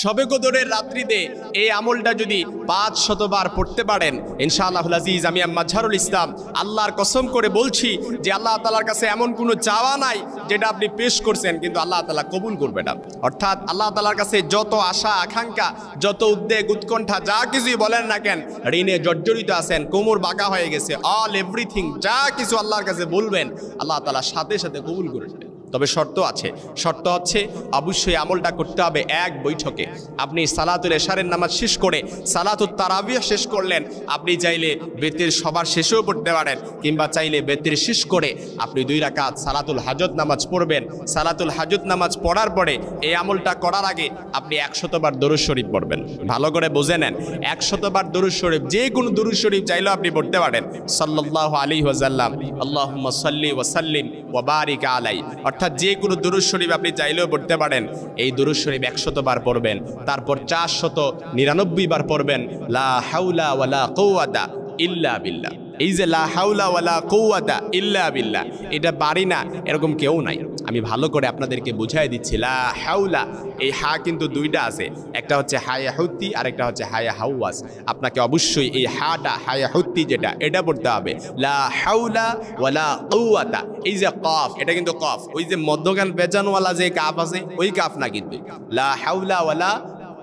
শবে কদরের রাত্রিতে এই আমলটা যদি 500 বার পড়তে পারেন ইনশাআল্লাহুল আজিজ, আমি মাজহারুল ইসলাম আল্লাহর কসম করে বলছি যে আল্লাহ তাআলার কাছে এমন কোনো চাওয়া নাই যেটা আপনি পেশ করছেন কিন্তু আল্লাহ তাআলা কবুল করবে না। অর্থাৎ আল্লাহ তাআলার কাছে যত আশা আকাঙ্ক্ষা, যত উদ্বেগ উৎকণ্ঠা, যা কিছুই বলেন না কেন, ঋণে জর্জরিত আছেন, কোমর বাঁকা হয়ে গেছে, অল এভরিথিং যা কিছু আল্লাহর কাছে বলবেন আল্লাহ তাআলা সাথে সাথে কবুল করে নেবেন। তবে শর্ত আছে, শর্ত হচ্ছে অবশ্যই আমলটা করতে হবে এক বৈঠকে। আপনি সালাতুল এশারের নামাজ শেষ করে সালাতুত তারাবিহ শেষ করলেন, আপনি চাইলে বেতের সবার শেষেও পড়তে পারেন, কিংবা চাইলে বেতের শেষ করে আপনি 2 রাকাত সালাতুল হাজত নামাজ পড়বেন। সালাতুল হাজত নামাজ পড়ার পরে এই আমলটা করার আগে আপনি 100 বার দরুদ শরীফ পড়বেন। ভালো করে বুঝে নেন, 100 বার দরুদ শরীফ, যে কোনো দরুদ শরীফ চাইলেও আপনি পড়তে পারেন। সাল্লাল্লাহু আলাইহি ওয়াসাল্লাম, আল্লাহুম্মা সাল্লি ওয়া সাল্লিম ওয়া বারিক আলাই, অর্থাৎ যে কোনো দরুদ শরীফ আপনি চাইলেও পড়তে পারেন। এই দরুদ শরীফ 100 বার পড়বেন, তারপর 499 বার পড়বেন লা হাওলা ওয়ালা কুওয়াতা ইল্লা বিল্লাহ। এই যে লা হাওলা ওয়ালা কুওয়াতা ইল্লা বিল্লাহ, এটা পারি না এরকম কেউ নাই। আমি ভালো করে আপনাদেরকে বুঝাই দিচ্ছি। লা হাওলা, এই হা কিন্তু 2টা আছে, একটা হচ্ছে হায়া হুত্তি আর একটা হচ্ছে হায়া হাওয়াজ। আপনাকে অবশ্যই এই হাটা, হায়া হুত্তি যেটা, এটা পড়তে হবে। লা হাওলা ওয়ালা কুওয়াতা, এই যে কফ, এটা কিন্তু কফ, ওই যে মধ্যখান বেজানওয়ালা যে কাফ আছে ওই কাফ না, কিন্তু লা হাওলা ওয়ালা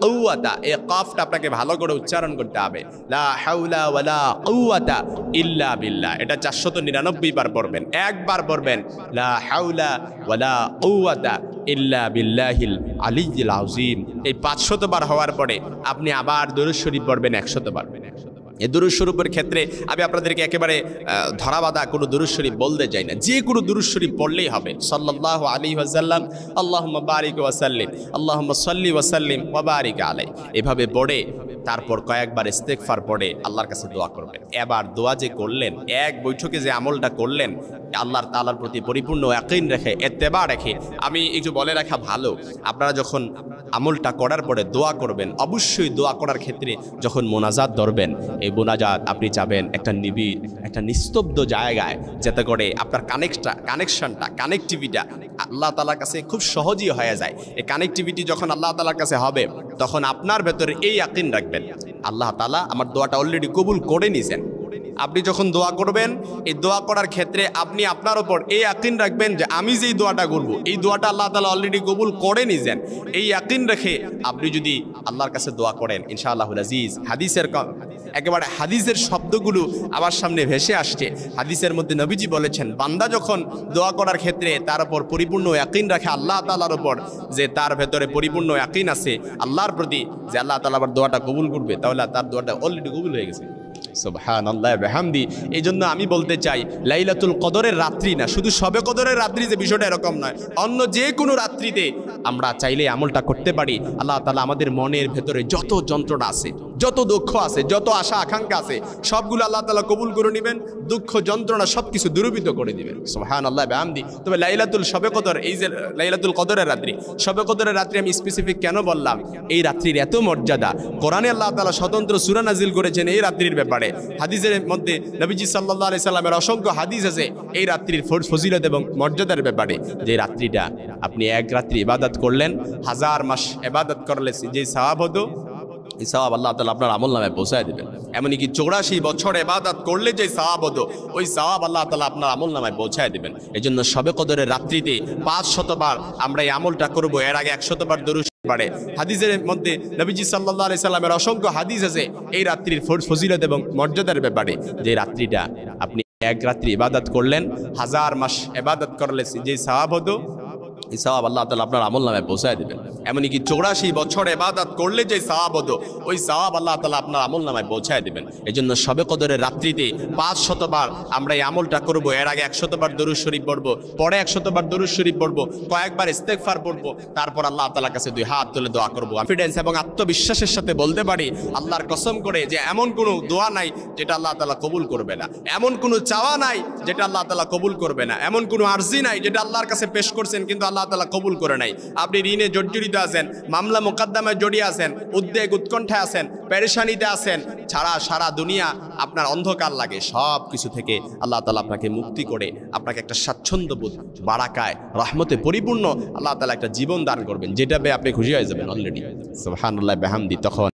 কুওয়াতা, এই কফটা আপনাকে ভালো করে উচ্চারণ করতে হবে। লা হাওলা ওয়ালা কুওয়াতা ইল্লা বিল্লাহ, এটা 499 বার পড়বেন। একবার পড়বেন লা হাওলা ওয়ালা কুওয়াতা ইল্লা বিল্লাহিল আলিয়্যিল আযীম। এই 500 বার হওয়ার পরে আপনি আবার দরুদ শরীফ পড়বেন 100 বার। এই দরুদ শরীফের ক্ষেত্রে আমি আপনাদেরকে একেবারে ধরাবাঁধা কোনো দরুদ শরীফ বলতে চাই না, যে কোনো দরুদ শরীফ পড়লেই হবে। সাল্লাল্লাহু আলাইহি ওয়াসাল্লাম, আল্লাহুম্মা বারিক ওয়া সাল্লিম, আল্লাহুম্মা সাল্লি ওয়া সাল্লিম ওয়া বারিক আলাইহি, এভাবে পড়ে তারপর কয়েকবার ইস্তেগফার পড়ে আল্লাহর কাছে দোয়া করবেন। এবার দোয়া যে করলেন, এক বৈঠকে যে আমলটা করলেন, আল্লাহর তাআলার প্রতি পরিপূর্ণ ইয়াকিন রেখে, ইত্তেবা রেখে, আমি একটু বলে রাখা ভালো, আপনারা যখন আমলটা করার পরে দোয়া করবেন, অবশ্যই দোয়া করার ক্ষেত্রে যখন মোনাজাত ধরবেন, এই মোনাজাত আপনি চাবেন একটা নিবিড়, একটা নিস্তব্ধ জায়গায়, যাতে করে আপনার কানেকশনটা, কানেক্টিভিটা আল্লাহ তাআলার কাছে খুব সহজেই হয়ে যায়। এই কানেক্টিভিটি যখন আল্লাহ তাআলার কাছে হবে, তখন আপনার ভেতরে এই ইয়াকিন রাখবেন আল্লাহ তাআলা আমার দোয়াটা অলরেডি কবুল করে নিয়েছেন। আপনি যখন দোয়া করবেন, এই দোয়া করার ক্ষেত্রে আপনি আপনার ওপর এই ইয়াকিন রাখবেন যে আমি যেই দোয়াটা করব, এই দোয়াটা আল্লাহ তাআলা অলরেডি কবুল করে নিয়েছেন। এই ইয়াকিন রেখে আপনি যদি আল্লাহর কাছে দোয়া করেন ইনশাআল্লাহুল আজিজ, একেবারে হাদিসের শব্দগুলো আমার সামনে ভেসে আসছে। হাদিসের মধ্যে নবীজি বলেছেন, বান্দা যখন দোয়া করার ক্ষেত্রে তার উপর পরিপূর্ণ ইয়াকিন রাখে আল্লাহ তাআলার উপর, যে তার ভেতরে পরিপূর্ণ ইয়াকিন আছে আল্লাহর প্রতি যে আল্লাহ তাআলা আবার দোয়াটা কবুল করবে, তাহলে তার দোয়াটা অলরেডি কবুল হয়ে গেছে। সুবহানাল্লাহ ওয়া বিহামদি। এই জন্য আমি বলতে চাই, লাইলাতুল কদরের রাত্রি না, শুধু শবে কদরের রাত্রি যে বিষয়টা এরকম নয়, অন্য যে কোনো রাত্রিতে আমরা চাইলে আমলটা করতে পারি। আল্লাহ তাআলা আমাদের মনের ভেতরে যত যন্ত্রণা আছে, যত দুঃখ আছে, যত আশা আকাঙ্ক্ষা আছে, সবগুলো আল্লাহ তাআলা কবুল করে নেবেন, দুঃখ যন্ত্রণা সবকিছু দূরীভূত করে দিবেন। সুবহানাল্লাহ ওয়া বিহামদি। তবে লাইলাতুল শবে কদর, এই যে লাইলাতুল কদরের রাত্রি, শবে কদরের রাত্রি আমি স্পেসিফিক কেন বললাম, এই রাত্রির এত মর্যাদা, কোরআনে আল্লাহ তাআলা স্বতন্ত্র সূরা নাজিল করেছেন এই রাত্রির ব্যাপারে। হাদিসের মধ্যে নবীজি সাল্লাল্লাহু আলাইহি সাল্লামের অসংখ্য হাদিস আছে এই রাত্রির ফজিলত এবং মর্যাদার ব্যাপারে। যে রাত্রিটা আপনি এক রাত্রি ইবাদত করলেন, 1000 মাস ইবাদত করলে যে সওয়াব হতো, এই সওয়াব আল্লাহ তাআলা আপনার আমলনামায় পৌঁছায় দিবেন। এমনকি 84 বছর ইবাদত করলে যে সওয়াব হতো, ওই সওয়াব আল্লাহ তাআলা আপনার আমলনামায় পৌঁছায় দিবেন। এজন্য শবে কদরের রাত্রিতে 500 বার আমরা এই আমলটা করব। এর আগে 100 বার দরুদ পড়ে। হাদিসের মধ্যে নবীজি সাল্লাল্লাহু আলাইহি সাল্লামের অসংখ্য হাদিস আছে এই রাত্রির ফজিলত এবং মর্যাদার ব্যাপারে। যে রাত্রিটা আপনি এক রাত্রি ইবাদত করলেন, 1000 মাস ইবাদত করলে যে সওয়াব হতো, এই সওয়াব আল্লাহ তাআলা আপনার আমলনামায় পৌঁছায় দিবেন। এমনকি 84 বছর ইবাদত করলে যে সওয়াব হতো, ওই সওয়াব আল্লাহ তাআলা আপনার আমলনামায় পৌঁছায় দিবেন। এজন্য শবে কদরের রাত্রিতে 500 বার আমরা এই আমলটা করব। এর আগে 100 বার দরুদ শরীফ পড়ব, পরে 100 বার দরুদ শরীফ পড়ব, কয়েকবার ইস্তেগফার পড়ব, তারপর আল্লাহ তাআলার কাছে 2 হাত তুলে দোয়া করব। কনফিডেন্স এবং আত্মবিশ্বাসের সাথে বলতে পারি, আল্লাহর কসম করে, যে এমন কোনো দোয়া নাই যেটা আল্লাহ তাআলা কবুল করবে না, এমন কোনো চাওয়া নাই যেটা আল্লাহ তাআলা কবুল করবে না, এমন কোনো আরজি নাই যেটা আল্লাহর কাছে পেশ করছেন কিন্তু আল্লাহ আল্লাহ তাআলা কবুল করে নাই। আপনি ঋণে জর্জরিত আছেন, মামলা মোকদ্দমায় জড়িয়ে আছেন, উদ্বেগ উৎকণ্ঠায় আছেন, পেরেশানিতে আছেন, সারা দুনিয়া আপনার অন্ধকার লাগে, সব কিছু থেকে আল্লাহ তাআলা আপনাকে মুক্তি করে আপনাকে একটা স্বাচ্ছন্দ্যবোধ, বারাকায়, রহমতে পরিপূর্ণ আল্লাহ তাআলা একটা জীবন দান করবেন, যেটা পেয়ে আপনি খুশি হয়ে যাবেন অলরেডি। সুবহানাল্লাহ বিহামদি। তখন